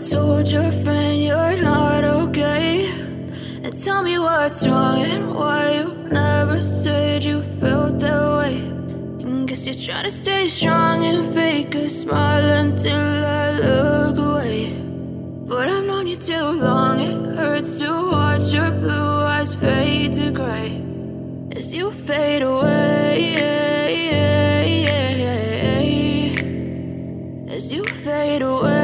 told your friend you're not okay? And tell me what's wrong and why you never said you felt that way. And guess you're trying to stay strong and fake a smile until I look away. But I've known you too long, it hurts to watch your blue eyes fade to gray as you fade away, as you fade away.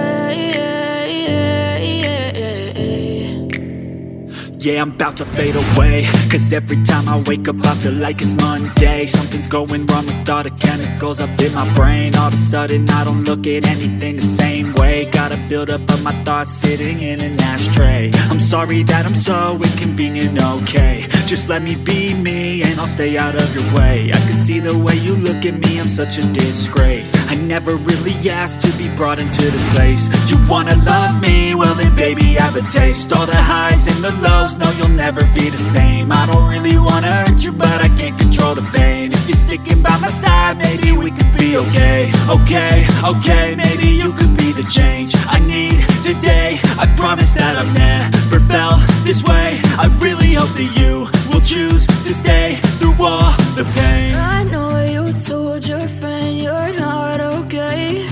Yeah, I'm about to fade away, cause every time I wake up I feel like it's Monday. Something's going wrong with all the chemicals up in my brain. All of a sudden I don't look at anything the same way. Got a buildup of my thoughts sitting in an ashtray. I'm sorry that I'm so inconvenient, okay? Just let me be me and I'll stay out of your way. I can see the way you look at me, I'm such a disgrace. I never really asked to be brought into this place. You wanna love me? Well then baby have a taste. All the highs and the lows, no you'll never be the same. I don't really wanna hurt you but I can't control the pain. If you're sticking by my side maybe we could be okay. Okay, maybe you could be the change I need today. I promise that I've never felt this way. I really hope that you will choose to stay through all the pain. I know you told your friend you're not okay.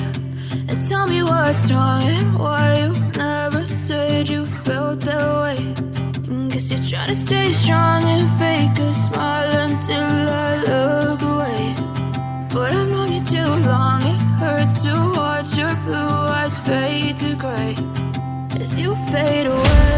And tell me what's wrong and why you never said you felt that way. And guess you're trying to stay strong and fake a smile until I look away. But I've known you too long, it hurts to watch your blue eyes fade to gray as you fade away.